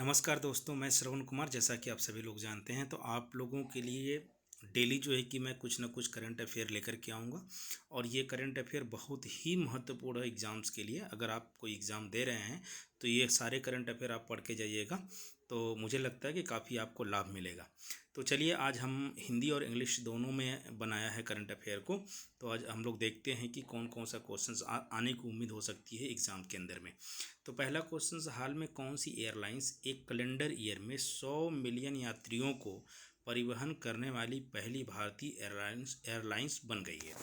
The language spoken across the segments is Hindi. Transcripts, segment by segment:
नमस्कार दोस्तों, मैं श्रवण कुमार। जैसा कि आप सभी लोग जानते हैं, तो आप लोगों के लिए डेली जो है कि मैं कुछ ना कुछ करंट अफेयर लेकर के आऊँगा। और ये करंट अफेयर बहुत ही महत्वपूर्ण है एग्ज़ाम्स के लिए। अगर आप कोई एग्ज़ाम दे रहे हैं तो ये सारे करंट अफेयर आप पढ़ के जाइएगा, तो मुझे लगता है कि काफ़ी आपको लाभ मिलेगा। तो चलिए, आज हम हिंदी और इंग्लिश दोनों में बनाया है करंट अफेयर को। तो आज हम लोग देखते हैं कि कौन कौन सा क्वेश्चंस आने की उम्मीद हो सकती है एग्ज़ाम के अंदर में। तो पहला क्वेश्चन, हाल में कौन सी एयरलाइंस एक कैलेंडर ईयर में 100 मिलियन यात्रियों को परिवहन करने वाली पहली भारतीय एयरलाइंस बन गई है?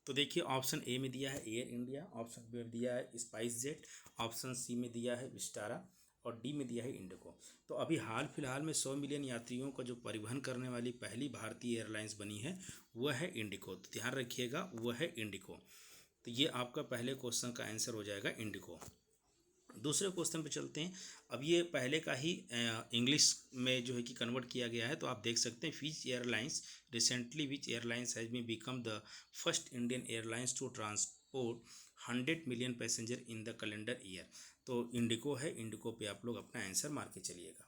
तो देखिए, ऑप्शन ए में दिया है एयर इंडिया, ऑप्शन बी में दिया है स्पाइस जेट, ऑप्शन सी में दिया है विस्टारा और डी में दिया है इंडिगो। तो अभी हाल फिलहाल में 100 मिलियन यात्रियों का जो परिवहन करने वाली पहली भारतीय एयरलाइंस बनी है वह है इंडिगो। तो ध्यान रखिएगा, वह है इंडिगो। तो ये आपका पहले क्वेश्चन का आंसर हो जाएगा, इंडिगो। दूसरे क्वेश्चन पे चलते हैं। अब ये पहले का ही इंग्लिश में जो है कि कन्वर्ट किया गया है, तो आप देख सकते हैं, which airlines has been become the first Indian airlines to transport 100 million passenger in the calendar year. तो इंडिगो है, इंडिगो पे आप लोग अपना आंसर मार के चलिएगा।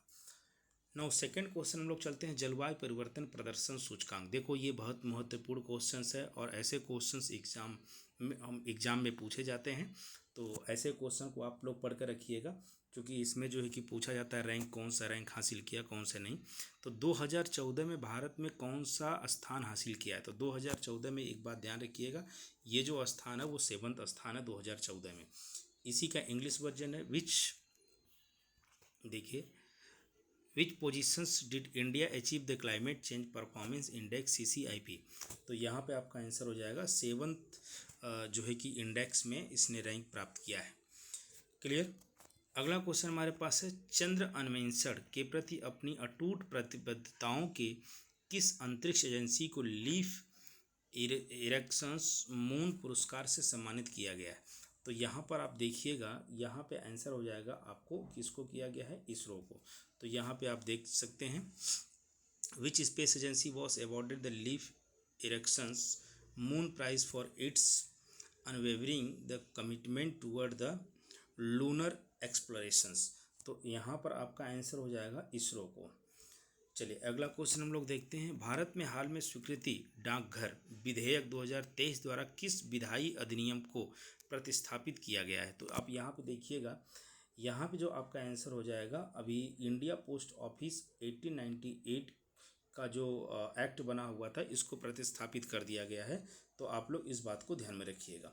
नाउ सेकंड क्वेश्चन हम लोग चलते हैं, जलवायु परिवर्तन प्रदर्शन सूचकांक। देखो, ये बहुत महत्वपूर्ण क्वेश्चंस है और ऐसे क्वेश्चंस एग्जाम में पूछे जाते हैं। तो ऐसे क्वेश्चन को आप लोग पढ़ कर रखिएगा, क्योंकि इसमें जो है कि पूछा जाता है रैंक, कौन सा रैंक हासिल किया, कौन सा नहीं। तो 2014 में भारत में कौन सा स्थान हासिल किया है? तो 2014 में एक बात ध्यान रखिएगा, ये जो स्थान है वो 7वां स्थान है 2014 में। इसी का इंग्लिश वर्जन है देखिए, which positions did India achieve the climate change performance index CCIP? तो यहाँ पे आपका आंसर हो जाएगा 7th जो है कि इंडेक्स में इसने रैंक प्राप्त किया है। क्लियर। अगला क्वेश्चन हमारे पास है, चंद्र अन्वेषण के प्रति अपनी अटूट प्रतिबद्धताओं के किस अंतरिक्ष एजेंसी को लीफ इरेक्शंस मून पुरस्कार से सम्मानित किया गया है? तो यहाँ पर आप देखिएगा, यहाँ पे आंसर हो जाएगा आपको, किसको किया गया है? इसरो को। तो यहाँ पे आप देख सकते हैं, which space agency was awarded the Leif Erikson moon prize for its unwavering the commitment toward the lunar explorations. तो यहाँ पर आपका आंसर हो जाएगा इसरो को। चलिए, अगला क्वेश्चन हम लोग देखते हैं, भारत में हाल में स्वीकृति डाकघर विधेयक 2023 द्वारा किस विधायी अधिनियम को प्रतिस्थापित किया गया है? तो आप यहाँ पे देखिएगा, यहाँ पे जो आपका आंसर हो जाएगा, अभी इंडिया पोस्ट ऑफिस 1898 का जो एक्ट बना हुआ था, इसको प्रतिस्थापित कर दिया गया है। तो आप लोग इस बात को ध्यान में रखिएगा।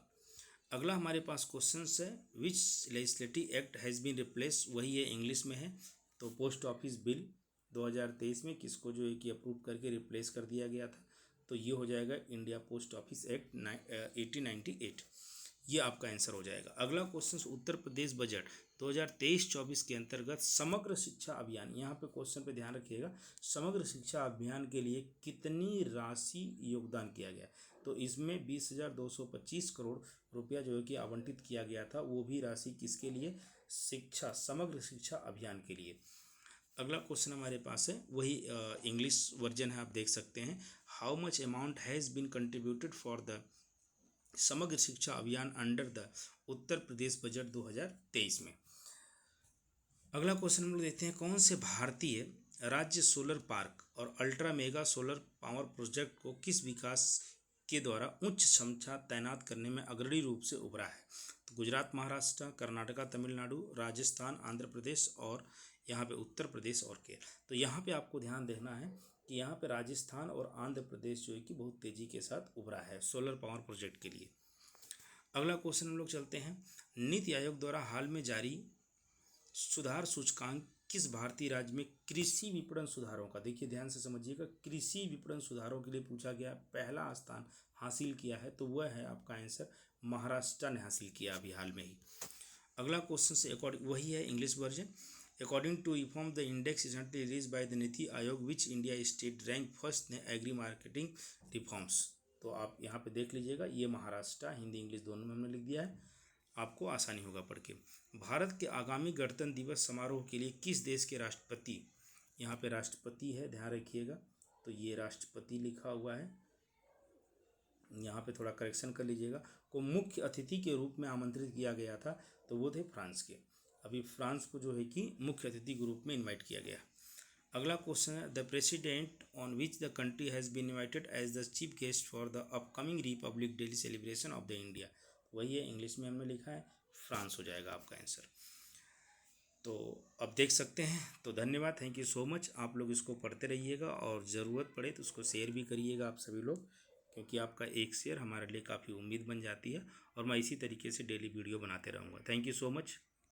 अगला हमारे पास क्वेश्चन है, which legislative act has been replace, वही है, इंग्लिश में है। तो पोस्ट ऑफिस बिल 2023 में किसको जो है कि अप्रूव करके रिप्लेस कर दिया गया था? तो ये हो जाएगा इंडिया पोस्ट ऑफिस एक्ट 1898। ये आपका आंसर हो जाएगा। अगला क्वेश्चन, उत्तर प्रदेश बजट 2023-24 के अंतर्गत समग्र शिक्षा अभियान, यहाँ पे क्वेश्चन पे ध्यान रखिएगा, समग्र शिक्षा अभियान के लिए कितनी राशि योगदान किया गया? तो इसमें 20,225 करोड़ रुपया जो है कि आवंटित किया गया था। वो भी राशि किसके लिए? समग्र शिक्षा अभियान के लिए। अगला क्वेश्चन हमारे पास है, वही इंग्लिश वर्जन है, आप देख सकते हैं, how much amount has been contributed for the Samagra Shiksha Abhiyan under the Uttar Pradesh budget 2023 में। अगला क्वेश्चन हम लोग देखते हैं, कौन से भारतीय राज्य सोलर पार्क और ultra mega solar power project को किस विकास के द्वारा उच्च क्षमता तैनात करने में अग्रणी रूप से उभरा है? तो गुजरात, महाराष्ट्र, कर्नाटका, तमिलनाडु, राजस्थान, आंध्र प्रदेश और यहाँ पे उत्तर प्रदेश और केरल। तो यहाँ पे आपको ध्यान देना है कि यहाँ पे राजस्थान और आंध्र प्रदेश जो है कि बहुत तेज़ी के साथ उभरा है सोलर पावर प्रोजेक्ट के लिए। अगला क्वेश्चन हम लोग चलते हैं, नीति आयोग द्वारा हाल में जारी सुधार सूचकांक किस भारतीय राज्य में कृषि विपणन सुधारों का, देखिए ध्यान से समझिएगा, कृषि विपणन सुधारों के लिए पूछा गया, पहला स्थान हासिल किया है। तो वह है आपका आंसर, महाराष्ट्र ने हासिल किया अभी हाल में ही। अगला क्वेश्चन से अकॉर्डिंग, वही है English version, according to reform the index recently release by the NITI Aayog which India state rank first ने एग्री मार्केटिंग रिफॉर्म्स। तो आप यहाँ पे देख लीजिएगा, ये महाराष्ट्र, हिंदी इंग्लिश दोनों में हमने लिख दिया है, आपको आसानी होगा पढ़ के। भारत के आगामी गणतंत्र दिवस समारोह के लिए किस देश के राष्ट्रपति, यहाँ पे राष्ट्रपति है, ध्यान रखिएगा, तो ये राष्ट्रपति लिखा हुआ है, यहाँ पे थोड़ा करेक्शन कर लीजिएगा, को मुख्य अतिथि के रूप में आमंत्रित किया गया था? तो वो थे फ्रांस के। अभी फ्रांस को जो है कि मुख्य अतिथि के रूप में इन्वाइट किया गया। अगला क्वेश्चन है, the president on which the country has been invited as the chief guest for the upcoming Republic Day celebration of the India. वही है, इंग्लिश में हमने लिखा है, फ्रांस हो जाएगा आपका आंसर। तो अब देख सकते हैं। तो धन्यवाद, थैंक यू सो मच। आप लोग इसको पढ़ते रहिएगा और ज़रूरत पड़े तो उसको शेयर भी करिएगा आप सभी लोग, क्योंकि आपका एक शेयर हमारे लिए काफ़ी उम्मीद बन जाती है और मैं इसी तरीके से डेली वीडियो बनाते रहूँगा। Thank you so much.